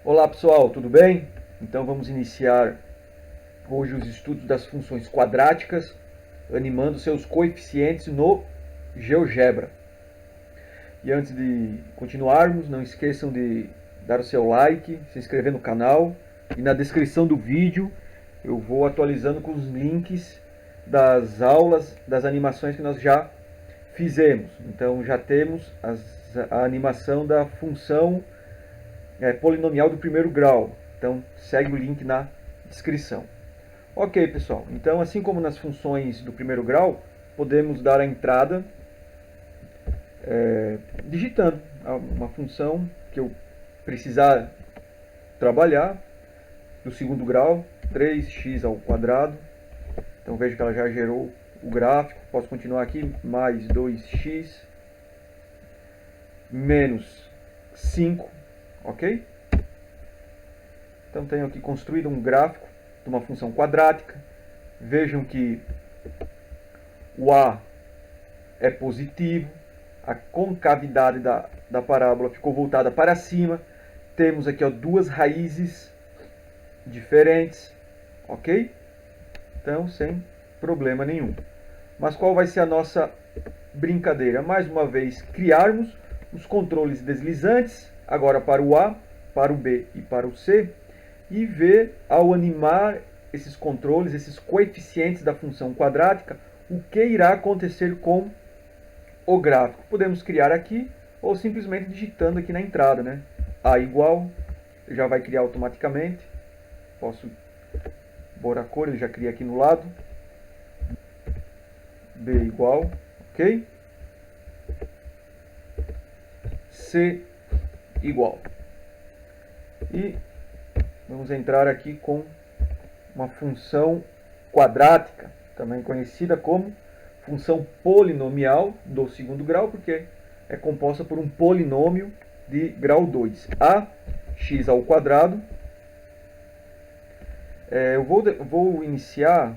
Olá pessoal, tudo bem? Então vamos iniciar hoje os estudos das funções quadráticas, animando seus coeficientes no GeoGebra. E antes de continuarmos, não esqueçam de dar o seu like, se inscrever no canal e na descrição do vídeo eu vou atualizando com os links das aulas, das animações que nós já fizemos. Então já temos a animação da função polinomial do primeiro grau. Então segue o link na descrição. Ok, pessoal. Então, assim como nas funções do primeiro grau, podemos dar a entrada digitando uma função que eu precisar trabalhar do segundo grau, 3x ao quadrado. Então vejo que ela já gerou o gráfico. Posso continuar aqui, mais 2x menos 5, ok? Então tenho aqui construído um gráfico de uma função quadrática. Vejam que o A é positivo, a concavidade da parábola ficou voltada para cima. Temos aqui duas raízes diferentes, ok? Então, sem problema nenhum. Mas qual vai ser a nossa brincadeira? Mais uma vez, criarmos os controles deslizantes, agora para o A, para o B e para o C, e ver, ao animar esses controles, esses coeficientes da função quadrática, o que irá acontecer com o gráfico. Podemos criar aqui, ou simplesmente digitando aqui na entrada, né? A igual, já vai criar automaticamente. Posso pôr a cor, ele já cria aqui no lado. B igual, ok? C igual. E vamos entrar aqui com uma função quadrática, também conhecida como função polinomial do segundo grau, porque é composta por um polinômio de grau 2. A x ao quadrado. Eu vou iniciar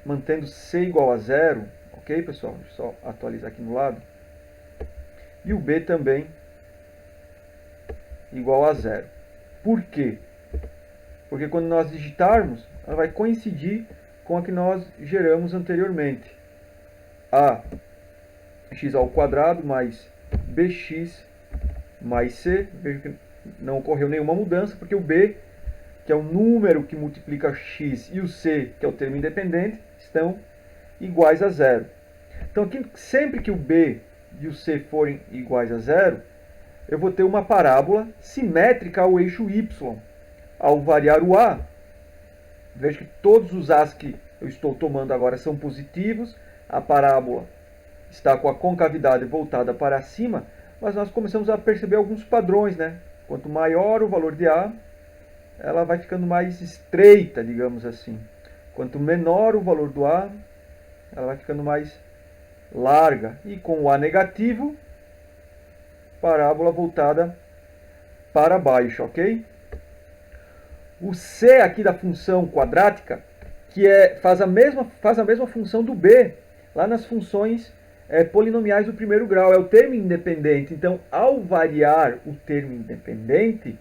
mantendo c igual a 0, ok, pessoal? Deixa eu só atualizar aqui no lado. E o b também igual a 0. Por quê? Porque quando nós digitarmos, ela vai coincidir com a que nós geramos anteriormente. A x ao quadrado mais bx mais c. Veja que não ocorreu nenhuma mudança, porque o b, que é o número que multiplica x, e o c, que é o termo independente, estão iguais a 0. Então, aqui, sempre que o b e o c forem iguais a 0, eu vou ter uma parábola simétrica ao eixo y. Ao variar o a, veja que todos os a's que eu estou tomando agora são positivos. A parábola está com a concavidade voltada para cima, mas nós começamos a perceber alguns padrões, né? Quanto maior o valor de a, ela vai ficando mais estreita, digamos assim. Quanto menor o valor do a, ela vai ficando mais larga. E com o a negativo, parábola voltada para baixo, ok? O c aqui da função quadrática, que faz a mesma função do b, lá nas funções polinomiais do primeiro grau, é o termo independente. Então, ao variar o termo independente,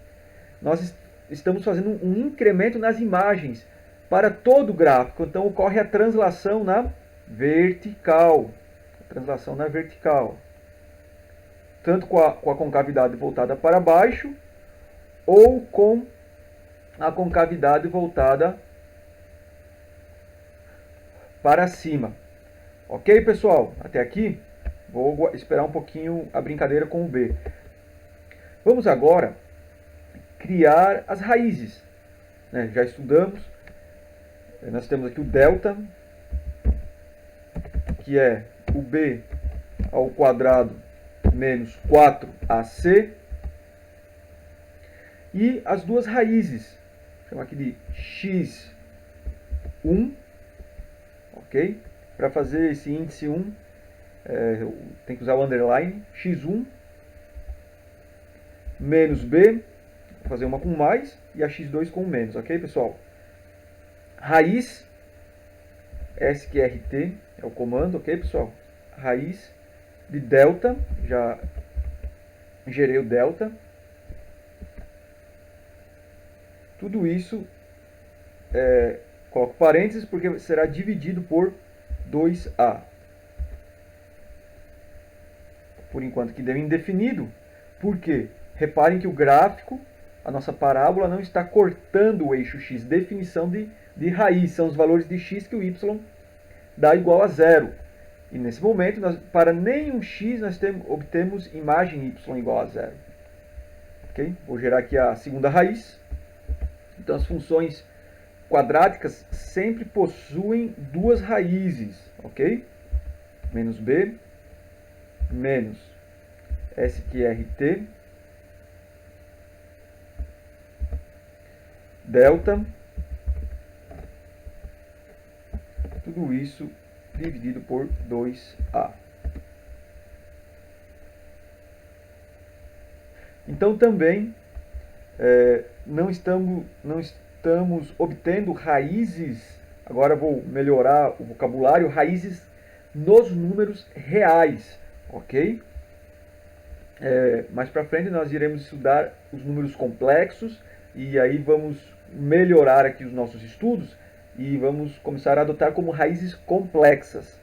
nós estamos fazendo um incremento nas imagens para todo o gráfico. Então, ocorre a translação na vertical. Tanto com a concavidade voltada para baixo, ou com a concavidade voltada para cima. Ok, pessoal? Até aqui. Vou esperar um pouquinho a brincadeira com o B. Vamos agora criar as raízes. Já estudamos. Nós temos aqui o delta, que é o B ao quadrado menos 4ac. E as duas raízes. Vou chamar aqui de x1, ok? Para fazer esse índice 1, tem que usar o underline, x1 menos b, vou fazer uma com mais, e a x2 com menos, ok, pessoal? Raiz, sqrt, é o comando, ok, pessoal? Raiz de delta, já gerei o delta, Tudo isso, coloco parênteses porque será dividido por 2a. Por enquanto que deu indefinido. Por quê? Reparem que o gráfico, a nossa parábola, não está cortando o eixo x. Definição de raiz, são os valores de x que o y dá igual a zero. E nesse momento, para nenhum x, nós obtemos imagem y igual a zero. Okay? Vou gerar aqui a segunda raiz. Então, as funções quadráticas sempre possuem duas raízes. Ok? Menos b, menos sqrt, delta, tudo isso dividido por 2a. Então também não estamos obtendo raízes, agora vou melhorar o vocabulário, raízes nos números reais, ok? Mais para frente nós iremos estudar os números complexos e aí vamos melhorar aqui os nossos estudos e vamos começar a adotar como raízes complexas,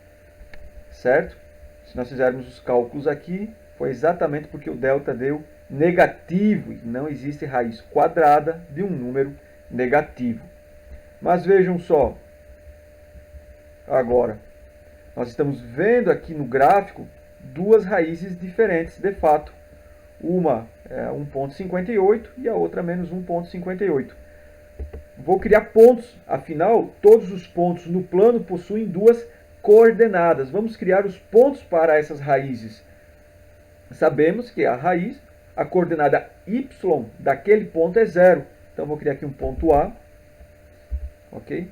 certo? Se nós fizermos os cálculos aqui, foi exatamente porque o delta deu negativo e não existe raiz quadrada de um número negativo. Mas vejam só, agora, nós estamos vendo aqui no gráfico duas raízes diferentes de fato. Uma é 1,58 e a outra menos 1,58. Vou criar pontos, afinal, todos os pontos no plano possuem duas coordenadas. Vamos criar os pontos para essas raízes. Sabemos que a raiz, a coordenada y daquele ponto é zero. Então, vou criar aqui um ponto A, ok?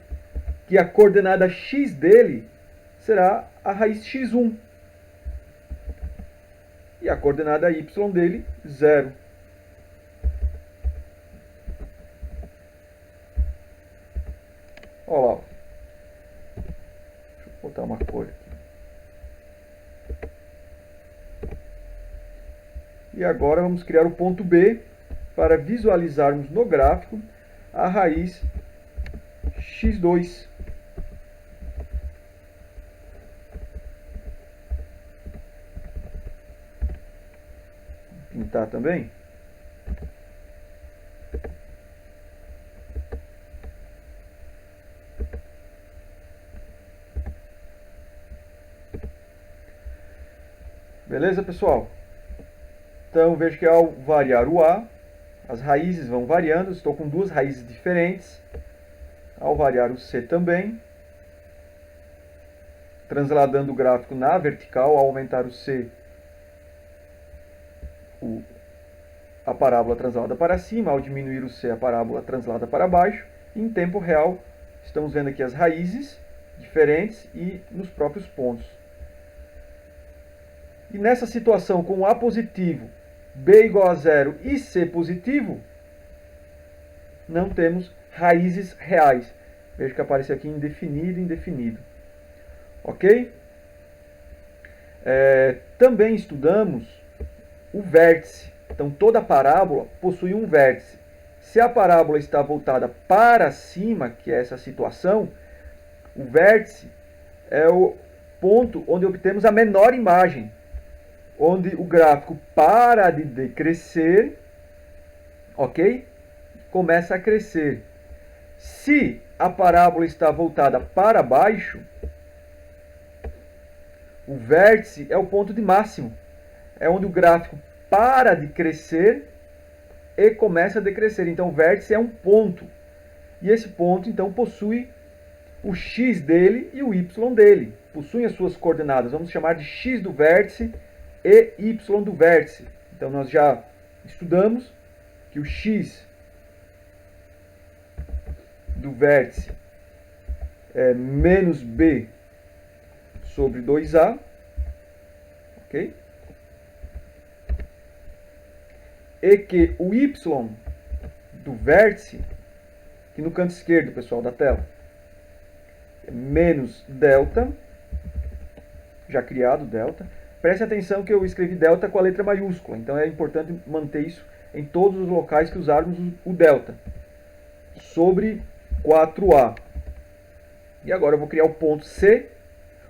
Que a coordenada x dele será a raiz x1. E a coordenada y dele, 0. Olha lá. Deixa eu botar uma cor aqui. E agora vamos criar o ponto B para visualizarmos no gráfico a raiz x2. Pintar também. Beleza, pessoal? Então, vejo que ao variar o A, as raízes vão variando. Estou com duas raízes diferentes. Ao variar o C também, transladando o gráfico na vertical, ao aumentar o C, a parábola translada para cima, ao diminuir o C, a parábola translada para baixo. E em tempo real, estamos vendo aqui as raízes diferentes e nos próprios pontos. E nessa situação, com A positivo, B igual a zero e C positivo, não temos raízes reais. Veja que aparece aqui indefinido, indefinido. Ok? Também estudamos o vértice. Então, toda parábola possui um vértice. Se a parábola está voltada para cima, que é essa situação, o vértice é o ponto onde obtemos a menor imagem, onde o gráfico para de decrescer, ok? Começa a crescer. Se a parábola está voltada para baixo, o vértice é o ponto de máximo. É onde o gráfico para de crescer e começa a decrescer. Então, o vértice é um ponto. E esse ponto, então, possui o x dele e o y dele. Possuem as suas coordenadas. Vamos chamar de x do vértice e y do vértice. Então, nós já estudamos que o x do vértice é menos b sobre 2a, ok? E que o y do vértice, aqui no canto esquerdo, pessoal, da tela, é menos delta, já criado delta. Preste atenção que eu escrevi delta com a letra maiúscula, então é importante manter isso em todos os locais que usarmos o delta. sobre 4A. E agora eu vou criar o ponto C,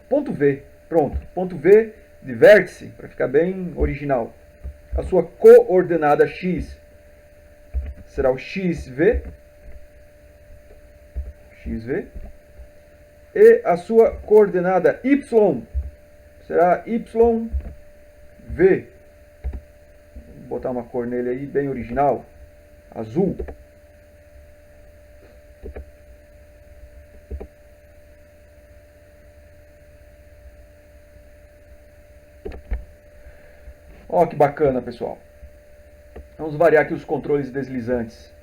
ponto V. Pronto, ponto V de vértice, para ficar bem original. A sua coordenada x será o xv, e a sua coordenada y será yv. Vou botar uma cor nele aí bem original, azul. Ó, que bacana, pessoal. Vamos variar aqui os controles deslizantes.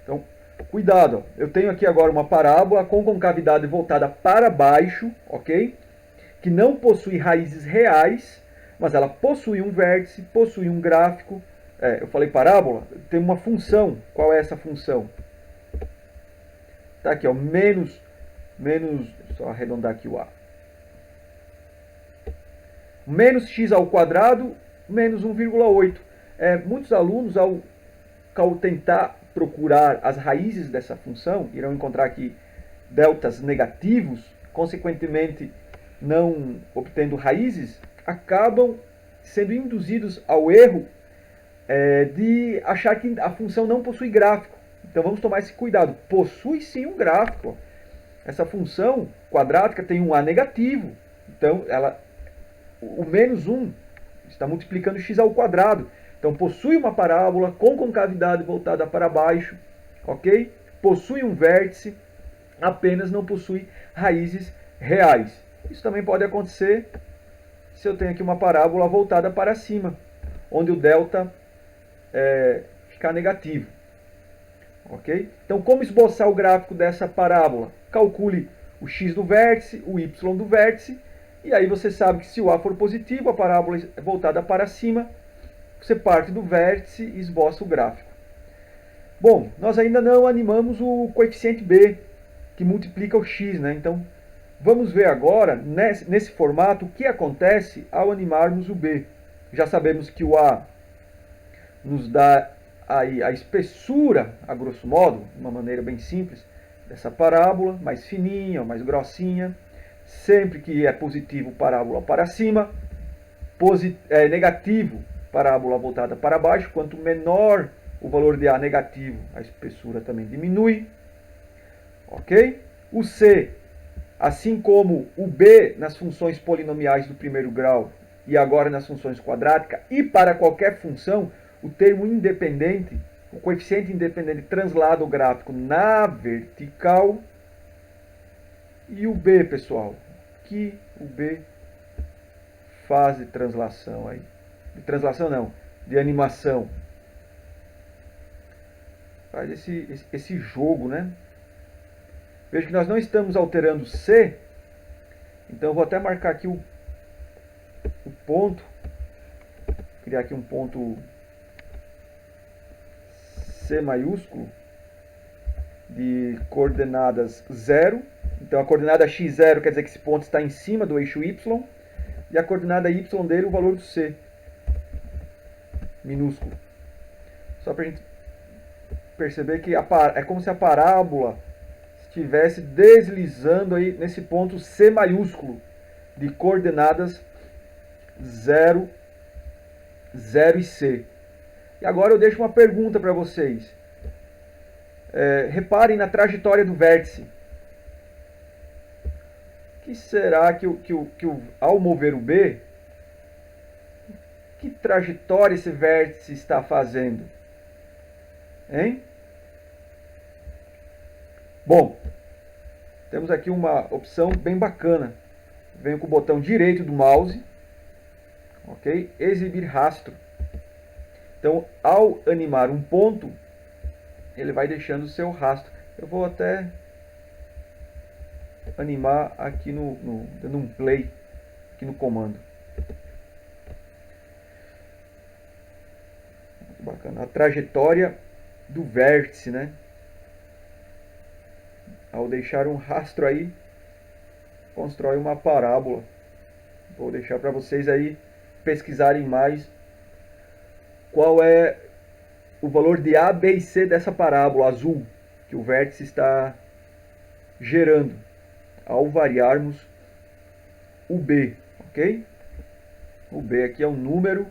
Então, cuidado. Eu tenho aqui agora uma parábola com concavidade voltada para baixo, ok? Que não possui raízes reais, mas ela possui um vértice, possui um gráfico. Eu falei parábola, tem uma função. Qual é essa função? Tá aqui, ó, menos, só arredondar aqui o A. Menos x ao quadrado, menos 1,8. Muitos alunos, ao tentar procurar as raízes dessa função, irão encontrar aqui deltas negativos, consequentemente não obtendo raízes, acabam sendo induzidos ao erro de achar que a função não possui gráfico. Então vamos tomar esse cuidado. Possui sim um gráfico. Essa função quadrática tem um A negativo. Então o menos 1 está multiplicando x ao quadrado. Então possui uma parábola com concavidade voltada para baixo, ok? Possui um vértice, apenas não possui raízes reais. Isso também pode acontecer se eu tenho aqui uma parábola voltada para cima, onde o delta ficar negativo, ok? Então como esboçar o gráfico dessa parábola? Calcule o x do vértice, o y do vértice, e aí você sabe que se o A for positivo, a parábola é voltada para cima, você parte do vértice e esboça o gráfico. Bom, nós ainda não animamos o coeficiente B, que multiplica o x, né? Então, vamos ver agora, nesse formato, o que acontece ao animarmos o B. Já sabemos que o A nos dá aí a espessura, a grosso modo, de uma maneira bem simples, dessa parábola, mais fininha, mais grossinha. Sempre que é positivo, parábola para cima. Negativo, parábola voltada para baixo. Quanto menor o valor de A negativo, a espessura também diminui. Ok? O C, assim como o B nas funções polinomiais do primeiro grau e agora nas funções quadráticas, e para qualquer função, o termo independente, o coeficiente independente translada o gráfico na vertical. E o B, pessoal, que o B faz de translação aí. De translação não, de animação. Faz esse jogo, né? Veja que nós não estamos alterando C. Então eu vou até marcar aqui o ponto. Criar aqui um ponto C maiúsculo de coordenadas 0. Então a coordenada x0 quer dizer que esse ponto está em cima do eixo y. E a coordenada y dele, o valor do C. Minúsculo. Só para a gente perceber que é como se a parábola estivesse deslizando aí nesse ponto C maiúsculo de coordenadas 0, 0 e C. E agora eu deixo uma pergunta para vocês. Reparem na trajetória do vértice. O que será que ao mover o B, que trajetória esse vértice está fazendo? Hein? Bom, temos aqui uma opção bem bacana. Venho com o botão direito do mouse, ok? Exibir rastro. Então, ao animar um ponto, ele vai deixando o seu rastro. Eu vou até animar aqui dando um play aqui no comando. Muito bacana. A trajetória do vértice, né? Ao deixar um rastro aí, constrói uma parábola. Vou deixar para vocês aí pesquisarem mais qual é o valor de A, B e C dessa parábola azul que o vértice está gerando ao variarmos o B, ok? O B aqui é um número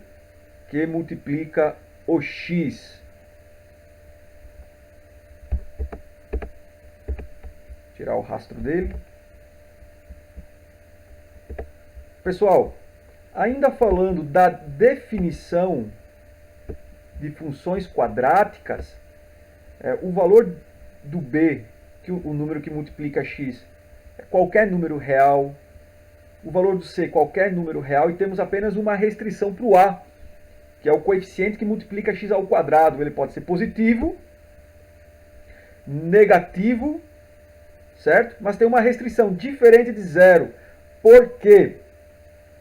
que multiplica o x. Tirar o rastro dele. Pessoal, ainda falando da definição de funções quadráticas, o valor do b, o número que multiplica x, é qualquer número real. O valor do c, qualquer número real. E temos apenas uma restrição para o a, que é o coeficiente que multiplica x ao quadrado. Ele pode ser positivo, negativo, certo? Mas tem uma restrição diferente de zero. Por quê?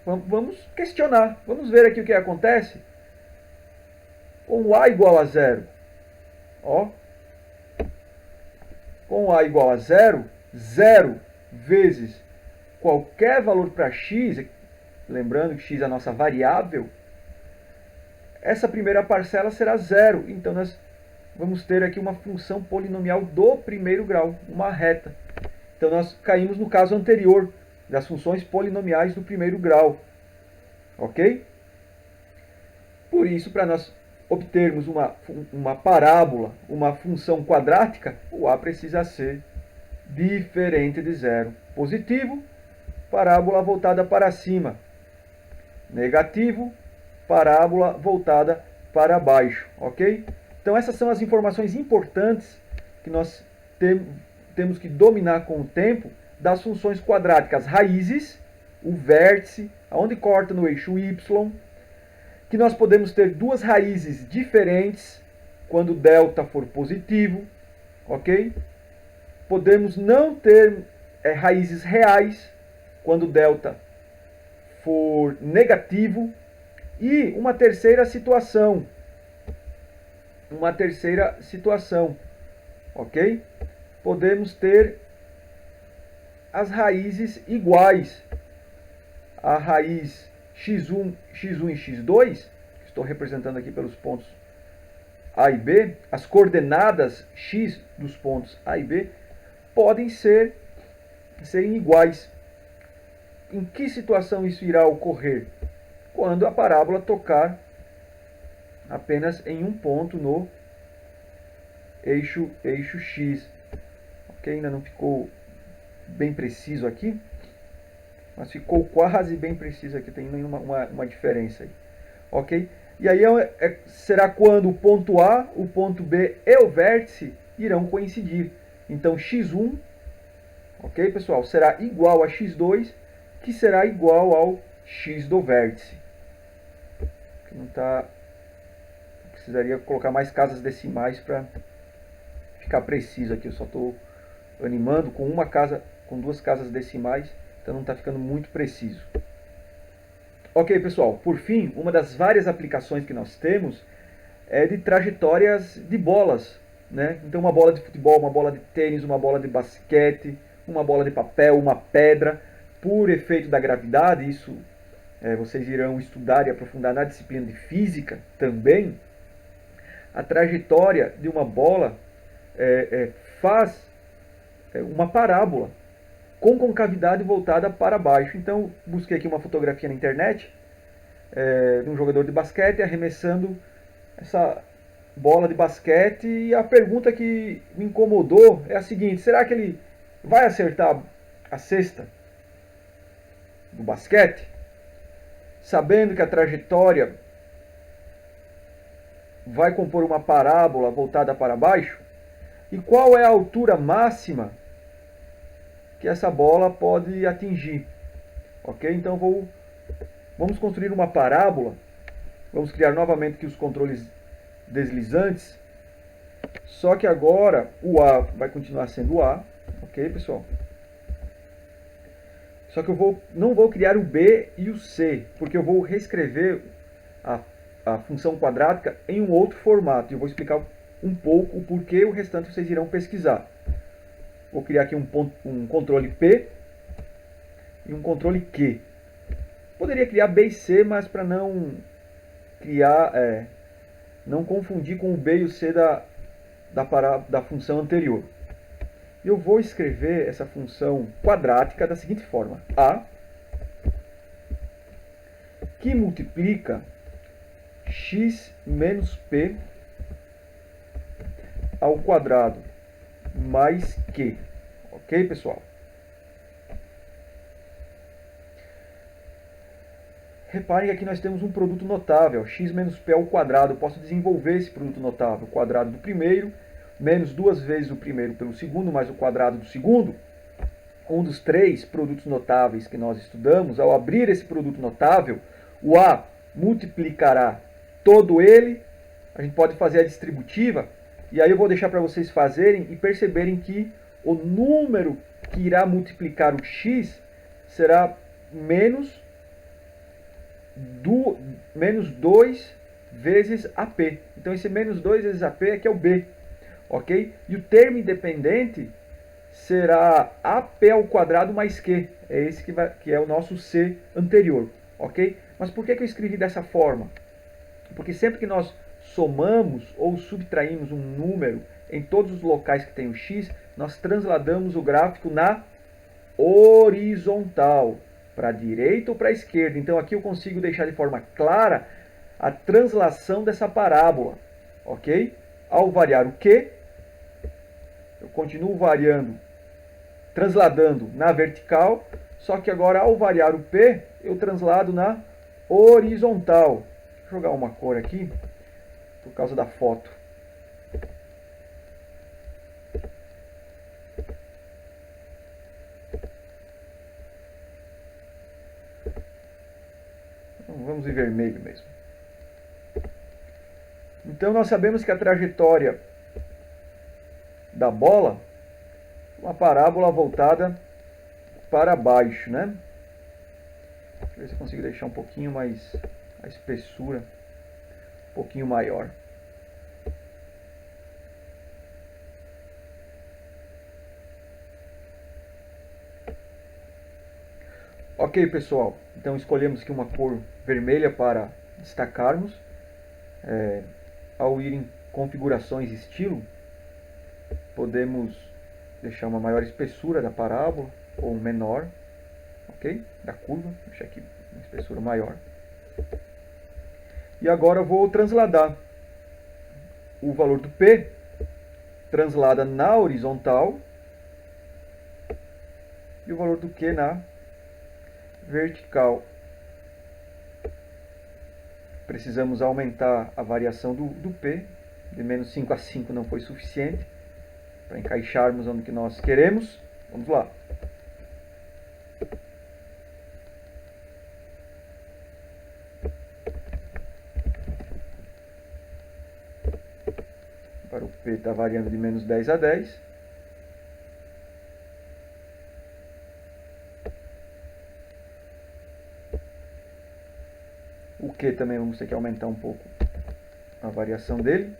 Vamos questionar. Vamos ver aqui o que acontece com o a igual a zero. Ó. Com a igual a zero, 0 vezes qualquer valor para x, lembrando que x é a nossa variável, essa primeira parcela será zero. Então nós vamos ter aqui uma função polinomial do primeiro grau, uma reta. Então nós caímos no caso anterior, das funções polinomiais do primeiro grau. Ok? Por isso, para nós obtermos uma parábola, uma função quadrática, o a precisa ser diferente de zero. Positivo, parábola voltada para cima. Negativo, parábola voltada para baixo. Ok? Então essas são as informações importantes que nós temos que dominar com o tempo das funções quadráticas. Raízes, o vértice, aonde corta no eixo y, que nós podemos ter duas raízes diferentes quando delta for positivo, ok? Podemos não ter raízes reais quando delta for negativo. E uma terceira situação, ok? Podemos ter as raízes iguais. A raiz x1 e x2, que estou representando aqui pelos pontos A e B, as coordenadas x dos pontos A e B, podem serem iguais. Em que situação isso irá ocorrer? Quando a parábola tocar apenas em um ponto no eixo x. Ok? Ainda não ficou bem preciso aqui, mas ficou quase bem preciso aqui, tem uma diferença aí. Ok? E aí será quando o ponto A, o ponto B e o vértice irão coincidir. Então x1, ok, pessoal, será igual a x2, que será igual ao x do vértice. Não tá, precisaria colocar mais casas decimais para ficar preciso aqui. Eu só estou animando com duas casas decimais, então não está ficando muito preciso. Ok, pessoal, por fim, uma das várias aplicações que nós temos é de trajetórias de bolas, né? Então uma bola de futebol, uma bola de tênis, uma bola de basquete, uma bola de papel, uma pedra, por efeito da gravidade, isso vocês irão estudar e aprofundar na disciplina de física também. A trajetória de uma bola faz uma parábola com concavidade voltada para baixo. Então, busquei aqui uma fotografia na internet de um jogador de basquete arremessando essa bola de basquete, e a pergunta que me incomodou é a seguinte: será que ele vai acertar a cesta do basquete? Sabendo que a trajetória vai compor uma parábola voltada para baixo, e qual é a altura máxima que essa bola pode atingir. Ok? Então vamos construir uma parábola. Vamos criar novamente aqui os controles deslizantes. Só que agora o A vai continuar sendo A. Ok, pessoal? Só que eu não vou criar o B e o C, porque eu vou reescrever a função quadrática em um outro formato. E eu vou explicar um pouco o porquê, o restante vocês irão pesquisar. Vou criar aqui um controle P e um controle Q. Poderia criar B e C, mas para não criar Não confundir com o B e o C da função anterior. Eu vou escrever essa função quadrática da seguinte forma: A, que multiplica x menos p ao quadrado mais q. Ok, pessoal? Reparem que aqui nós temos um produto notável, x menos p ao quadrado. Eu posso desenvolver esse produto notável. O quadrado do primeiro, menos 2 vezes o primeiro pelo segundo, mais o quadrado do segundo. Um dos 3 produtos notáveis que nós estudamos. Ao abrir esse produto notável, o A multiplicará todo ele. A gente pode fazer a distributiva. E aí eu vou deixar para vocês fazerem e perceberem que o número que irá multiplicar o x será menos 2 vezes AP. Então esse menos 2 vezes AP é que é o B. Ok? E o termo independente será AP ao quadrado mais Q. É esse que é o nosso C anterior. Ok? Mas por que eu escrevi dessa forma? Porque sempre que nós somamos ou subtraímos um número em todos os locais que tem o x, nós transladamos o gráfico na horizontal, para a direita ou para a esquerda. Então aqui eu consigo deixar de forma clara a translação dessa parábola. Ok? Ao variar o Q, eu continuo variando, transladando na vertical, só que agora ao variar o P, eu translado na horizontal. Vou jogar uma cor aqui, por causa da foto. Vamos em vermelho mesmo. Então nós sabemos que a trajetória da bola é uma parábola voltada para baixo, né? Deixa eu ver se eu consigo deixar um pouquinho mais a espessura, um pouquinho maior. Ok, pessoal, então escolhemos aqui uma cor vermelha para destacarmos. Ao ir em configurações estilo, podemos deixar uma maior espessura da parábola ou menor, ok? Da curva, deixar aqui uma espessura maior. E agora eu vou transladar o valor do P, translada na horizontal, e o valor do Q na vertical. Precisamos aumentar a variação do P, de menos 5 a 5 não foi suficiente, para encaixarmos onde que nós queremos. Vamos lá. Agora o P está variando de menos 10 a 10. O Q também vamos ter que aumentar um pouco a variação dele.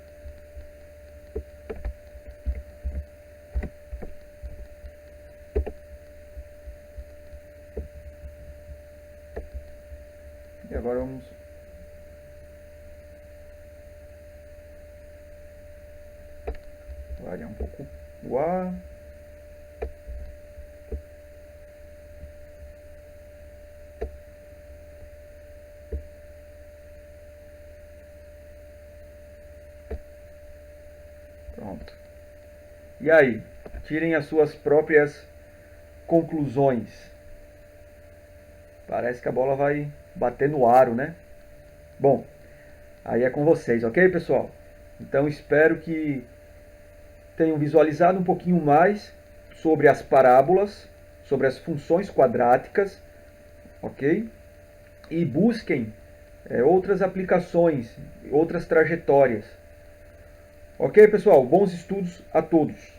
E agora vamos variar um pouco o A. Pronto. E aí? Tirem as suas próprias conclusões. Parece que a bola vai bater no aro, né? Bom, aí é com vocês, ok, pessoal? Então espero que tenham visualizado um pouquinho mais sobre as parábolas, sobre as funções quadráticas, ok? E busquem outras aplicações, outras trajetórias. Ok, pessoal? Bons estudos a todos!